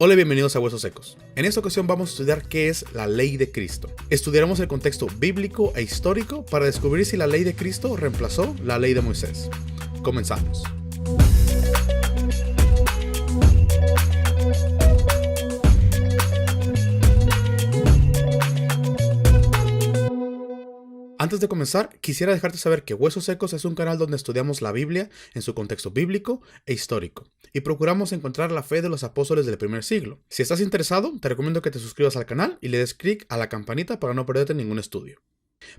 Hola y bienvenidos a Huesos Secos. En esta ocasión vamos a estudiar qué es la ley de Cristo. Estudiaremos el contexto bíblico e histórico para descubrir si la ley de Cristo reemplazó la ley de Moisés. Comenzamos. Antes de comenzar, quisiera dejarte saber que Huesos Secos es un canal donde estudiamos la Biblia en su contexto bíblico e histórico, y procuramos encontrar la fe de los apóstoles del primer siglo. Si estás interesado, te recomiendo que te suscribas al canal y le des clic a la campanita para no perderte ningún estudio.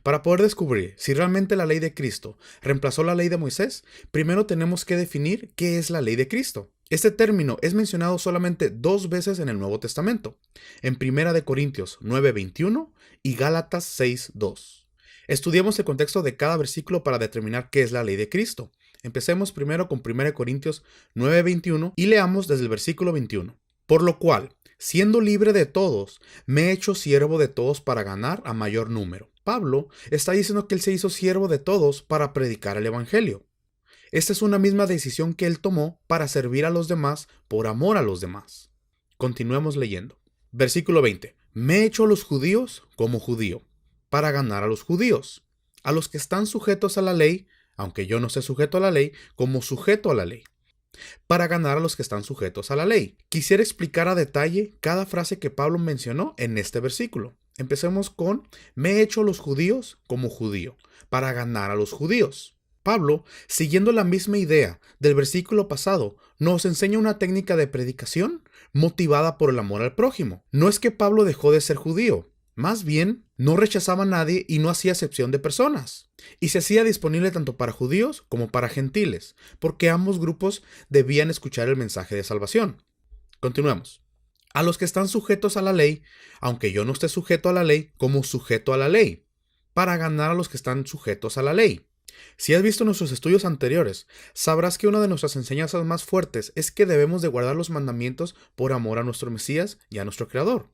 Para poder descubrir si realmente la ley de Cristo reemplazó la ley de Moisés, primero tenemos que definir qué es la ley de Cristo. Este término es mencionado solamente 2 veces en el Nuevo Testamento, en 1 Corintios 9:21 y Gálatas 6:2. Estudiemos el contexto de cada versículo para determinar qué es la ley de Cristo. Empecemos primero con 1 Corintios 9:21 y leamos desde el versículo 21. Por lo cual, siendo libre de todos, me he hecho siervo de todos para ganar a mayor número. Pablo está diciendo que él se hizo siervo de todos para predicar el evangelio. Esta es una misma decisión que él tomó para servir a los demás por amor a los demás. Continuemos leyendo. Versículo 20. Me he hecho a los judíos como judío, para ganar a los judíos, a los que están sujetos a la ley, aunque yo no esté sujeto a la ley, como sujeto a la ley, para ganar a los que están sujetos a la ley. Quisiera explicar a detalle cada frase que Pablo mencionó en este versículo. Empecemos con, me he hecho a los judíos como judío, para ganar a los judíos. Pablo, siguiendo la misma idea del versículo pasado, nos enseña una técnica de predicación motivada por el amor al prójimo. No es que Pablo dejó de ser judío, más bien, no rechazaba a nadie y no hacía excepción de personas. Y se hacía disponible tanto para judíos como para gentiles, porque ambos grupos debían escuchar el mensaje de salvación. Continuemos. A los que están sujetos a la ley, aunque yo no esté sujeto a la ley, como sujeto a la ley, para ganar a los que están sujetos a la ley. Si has visto nuestros estudios anteriores, sabrás que una de nuestras enseñanzas más fuertes es que debemos de guardar los mandamientos por amor a nuestro Mesías y a nuestro Creador.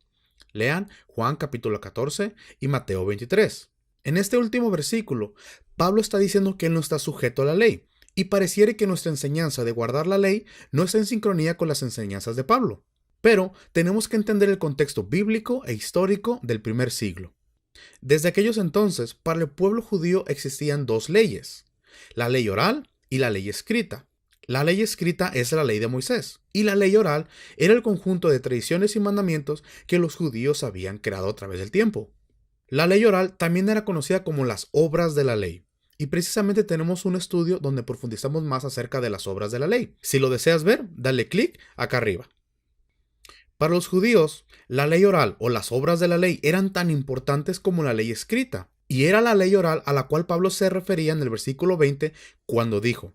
Lean Juan capítulo 14 y Mateo 23. En este último versículo, Pablo está diciendo que él no está sujeto a la ley, y pareciera que nuestra enseñanza de guardar la ley no está en sincronía con las enseñanzas de Pablo. Pero tenemos que entender el contexto bíblico e histórico del primer siglo. Desde aquellos entonces, para el pueblo judío existían 2 leyes, la ley oral y la ley escrita. La ley escrita es la ley de Moisés, y la ley oral era el conjunto de tradiciones y mandamientos que los judíos habían creado a través del tiempo. La ley oral también era conocida como las obras de la ley, y precisamente tenemos un estudio donde profundizamos más acerca de las obras de la ley. Si lo deseas ver, dale clic acá arriba. Para los judíos, la ley oral o las obras de la ley eran tan importantes como la ley escrita, y era la ley oral a la cual Pablo se refería en el versículo 20 cuando dijo,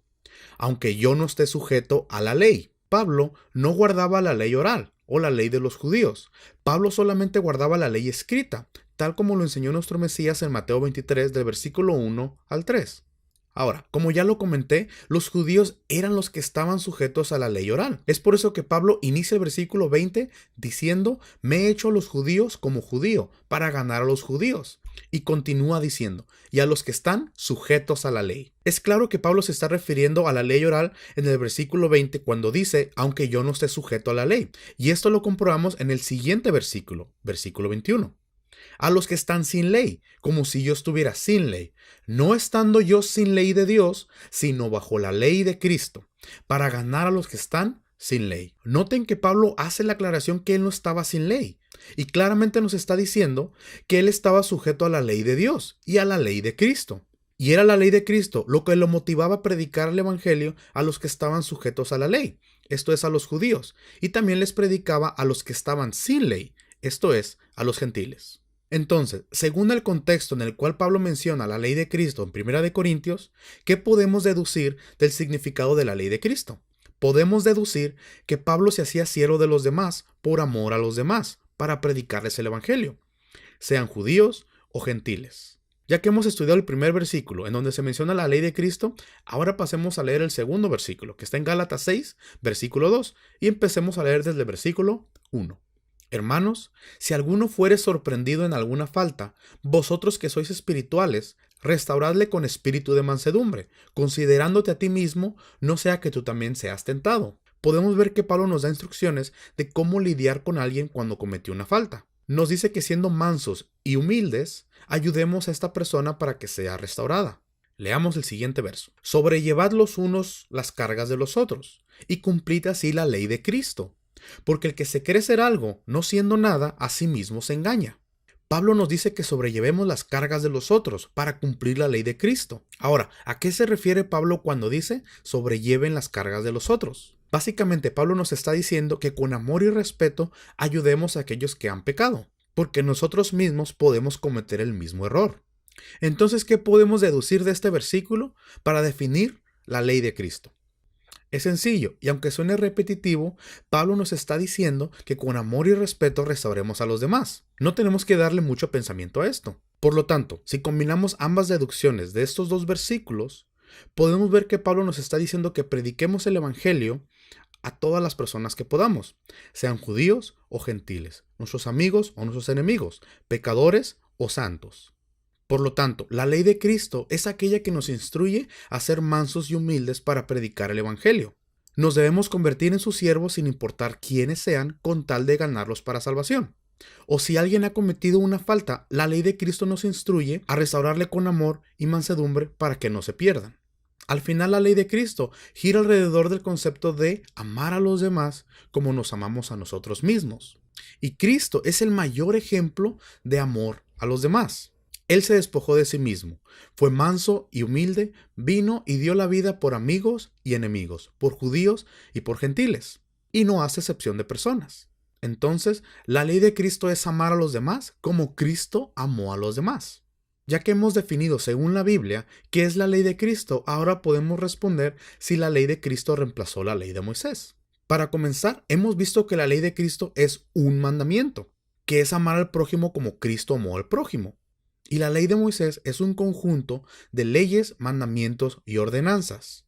aunque yo no esté sujeto a la ley. Pablo no guardaba la ley oral o la ley de los judíos. Pablo solamente guardaba la ley escrita, tal como lo enseñó nuestro Mesías en Mateo 23 del versículo 1 al 3. Ahora, como ya lo comenté, los judíos eran los que estaban sujetos a la ley oral. Es por eso que Pablo inicia el versículo 20 diciendo, me he hecho a los judíos como judío, para ganar a los judíos. Y continúa diciendo, y a los que están sujetos a la ley. Es claro que Pablo se está refiriendo a la ley oral en el versículo 20 cuando dice, aunque yo no esté sujeto a la ley. Y esto lo comprobamos en el siguiente versículo, versículo 21. A los que están sin ley, como si yo estuviera sin ley, no estando yo sin ley de Dios, sino bajo la ley de Cristo, para ganar a los que están sin ley. Noten que Pablo hace la aclaración que él no estaba sin ley, y claramente nos está diciendo que él estaba sujeto a la ley de Dios y a la ley de Cristo. Y era la ley de Cristo lo que lo motivaba a predicar el evangelio a los que estaban sujetos a la ley, esto es a los judíos, y también les predicaba a los que estaban sin ley, esto es a los gentiles. Entonces, según el contexto en el cual Pablo menciona la ley de Cristo en 1 Corintios, ¿qué podemos deducir del significado de la ley de Cristo? Podemos deducir que Pablo se hacía siervo de los demás por amor a los demás, para predicarles el evangelio, sean judíos o gentiles. Ya que hemos estudiado el primer versículo en donde se menciona la ley de Cristo, ahora pasemos a leer el segundo versículo, que está en Gálatas 6, versículo 2, y empecemos a leer desde el versículo 1. Hermanos, si alguno fuere sorprendido en alguna falta, vosotros que sois espirituales, restauradle con espíritu de mansedumbre, considerándote a ti mismo, no sea que tú también seas tentado. podemos ver que Pablo nos da instrucciones de cómo lidiar con alguien cuando cometió una falta. Nos dice que siendo mansos y humildes, ayudemos a esta persona para que sea restaurada. Leamos el siguiente verso. Sobrellevad los unos las cargas de los otros, y cumplid así la ley de Cristo. Porque el que se cree ser algo, no siendo nada, a sí mismo se engaña. Pablo nos dice que sobrellevemos las cargas de los otros para cumplir la ley de Cristo. Ahora, ¿a qué se refiere Pablo cuando dice sobrelleven las cargas de los otros? Básicamente, Pablo nos está diciendo que con amor y respeto ayudemos a aquellos que han pecado, porque nosotros mismos podemos cometer el mismo error. Entonces, ¿qué podemos deducir de este versículo para definir la ley de Cristo? Es sencillo, y aunque suene repetitivo, Pablo nos está diciendo que con amor y respeto restauremos a los demás. No tenemos que darle mucho pensamiento a esto. Por lo tanto, si combinamos ambas deducciones de estos dos versículos, podemos ver que Pablo nos está diciendo que prediquemos el Evangelio a todas las personas que podamos, sean judíos o gentiles, nuestros amigos o nuestros enemigos, pecadores o santos. Por lo tanto, la ley de Cristo es aquella que nos instruye a ser mansos y humildes para predicar el Evangelio. Nos debemos convertir en sus siervos sin importar quiénes sean, con tal de ganarlos para salvación. O si alguien ha cometido una falta, la ley de Cristo nos instruye a restaurarle con amor y mansedumbre para que no se pierdan. Al final, la ley de Cristo gira alrededor del concepto de amar a los demás como nos amamos a nosotros mismos. Y Cristo es el mayor ejemplo de amor a los demás. Él se despojó de sí mismo, fue manso y humilde, vino y dio la vida por amigos y enemigos, por judíos y por gentiles, y no hace excepción de personas. Entonces, la ley de Cristo es amar a los demás como Cristo amó a los demás. Ya que hemos definido según la Biblia qué es la ley de Cristo, ahora podemos responder si la ley de Cristo reemplazó la ley de Moisés. Para comenzar, hemos visto que la ley de Cristo es un mandamiento, que es amar al prójimo como Cristo amó al prójimo. Y la ley de Moisés es un conjunto de leyes, mandamientos y ordenanzas.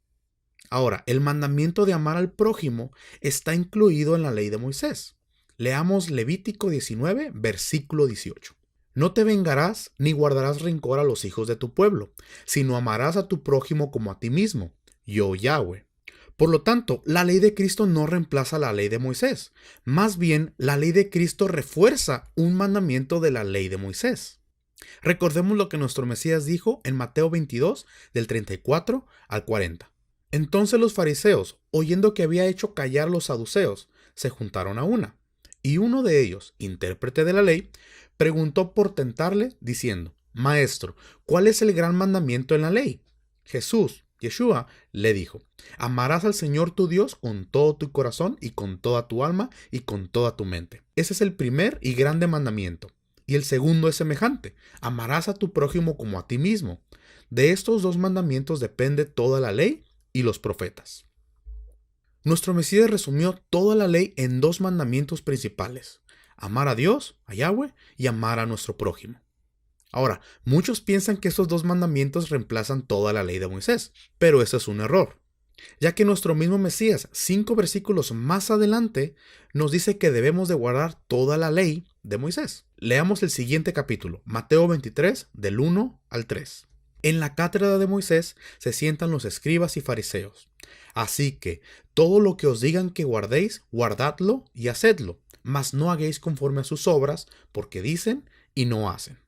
Ahora, el mandamiento de amar al prójimo está incluido en la ley de Moisés. Leamos Levítico 19, versículo 18. No te vengarás ni guardarás rencor a los hijos de tu pueblo, sino amarás a tu prójimo como a ti mismo, yo Yahweh. Por lo tanto, la ley de Cristo no reemplaza la ley de Moisés. Más bien, la ley de Cristo refuerza un mandamiento de la ley de Moisés. Recordemos lo que nuestro Mesías dijo en Mateo 22, del 34 al 40. Entonces los fariseos, oyendo que había hecho callar a los saduceos, se juntaron a una. Y uno de ellos, intérprete de la ley, preguntó por tentarle, diciendo: Maestro, ¿cuál es el gran mandamiento en la ley? Jesús, Yeshua, le dijo: Amarás al Señor tu Dios con todo tu corazón y con toda tu alma y con toda tu mente. Ese es el primer y grande mandamiento. Y el segundo es semejante: amarás a tu prójimo como a ti mismo. De estos dos mandamientos depende toda la ley y los profetas. Nuestro Mesías resumió toda la ley en dos mandamientos principales: amar a Dios, a Yahweh, y amar a nuestro prójimo. Ahora, muchos piensan que estos dos mandamientos reemplazan toda la ley de Moisés, pero eso es un error, ya que nuestro mismo Mesías, 5 versículos más adelante, nos dice que debemos de guardar toda la ley de Moisés. Leamos el siguiente capítulo, Mateo 23, del 1 al 3. En la cátedra de Moisés se sientan los escribas y fariseos. Así que todo lo que os digan que guardéis, guardadlo y hacedlo, mas no hagáis conforme a sus obras, porque dicen y no hacen.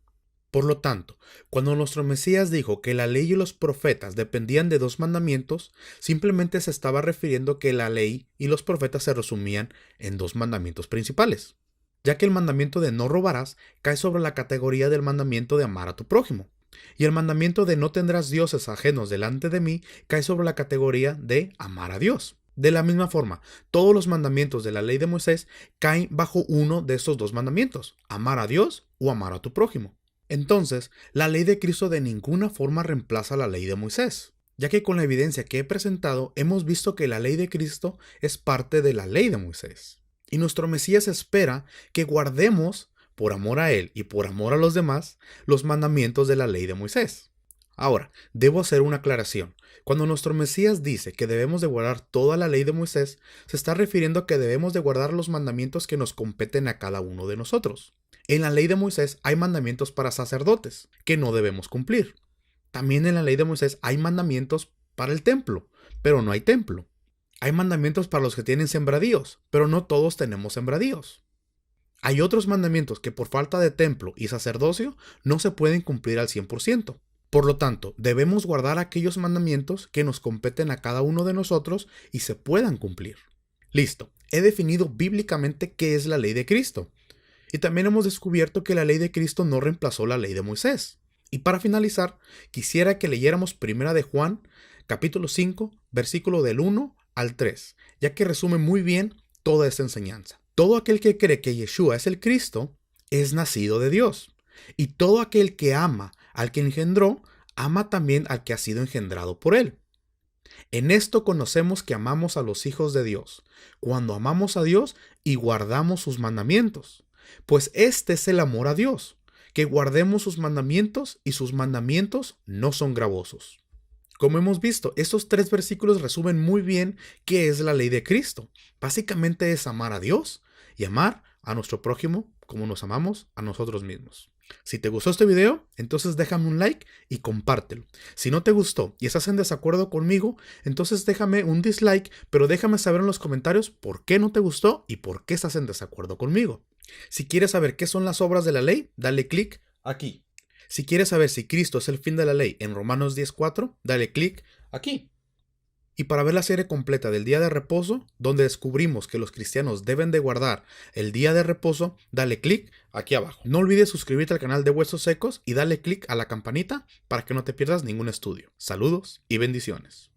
Por lo tanto, cuando nuestro Mesías dijo que la ley y los profetas dependían de dos mandamientos, simplemente se estaba refiriendo que la ley y los profetas se resumían en dos mandamientos principales, ya que el mandamiento de no robarás cae sobre la categoría del mandamiento de amar a tu prójimo, y el mandamiento de no tendrás dioses ajenos delante de mí cae sobre la categoría de amar a Dios. De la misma forma, todos los mandamientos de la ley de Moisés caen bajo uno de estos dos mandamientos: amar a Dios o amar a tu prójimo. Entonces, la ley de Cristo de ninguna forma reemplaza la ley de Moisés, ya que con la evidencia que he presentado hemos visto que la ley de Cristo es parte de la ley de Moisés. Y nuestro Mesías espera que guardemos, por amor a Él y por amor a los demás, los mandamientos de la ley de Moisés. Ahora, debo hacer una aclaración. Cuando nuestro Mesías dice que debemos de guardar toda la ley de Moisés, se está refiriendo a que debemos de guardar los mandamientos que nos competen a cada uno de nosotros. En la ley de Moisés hay mandamientos para sacerdotes, que no debemos cumplir. También en la ley de Moisés hay mandamientos para el templo, pero no hay templo. Hay mandamientos para los que tienen sembradíos, pero no todos tenemos sembradíos. Hay otros mandamientos que por falta de templo y sacerdocio no se pueden cumplir al 100%. Por lo tanto, debemos guardar aquellos mandamientos que nos competen a cada uno de nosotros y se puedan cumplir. Listo, he definido bíblicamente qué es la ley de Cristo. Y también hemos descubierto que la ley de Cristo no reemplazó la ley de Moisés. Y para finalizar, quisiera que leyéramos 1 de Juan, capítulo 5, versículo del 1 al 3, ya que resume muy bien toda esta enseñanza. Todo aquel que cree que Yeshua es el Cristo es nacido de Dios. Y todo aquel que ama al que engendró, ama también al que ha sido engendrado por él. En esto conocemos que amamos a los hijos de Dios, cuando amamos a Dios y guardamos sus mandamientos. Pues este es el amor a Dios, que guardemos sus mandamientos y sus mandamientos no son gravosos. Como hemos visto, estos 3 versículos resumen muy bien qué es la ley de Cristo. Básicamente es amar a Dios y amar a nuestro prójimo como nos amamos a nosotros mismos. Si te gustó este video, entonces déjame un like y compártelo. Si no te gustó y estás en desacuerdo conmigo, entonces déjame un dislike, pero déjame saber en los comentarios por qué no te gustó y por qué estás en desacuerdo conmigo. Si quieres saber qué son las obras de la ley, dale clic aquí. Si quieres saber si Cristo es el fin de la ley en Romanos 10:4, dale clic aquí. Y para ver la serie completa del día de reposo, donde descubrimos que los cristianos deben de guardar el día de reposo, dale clic aquí abajo. No olvides suscribirte al canal de Huesos Secos y dale clic a la campanita para que no te pierdas ningún estudio. Saludos y bendiciones.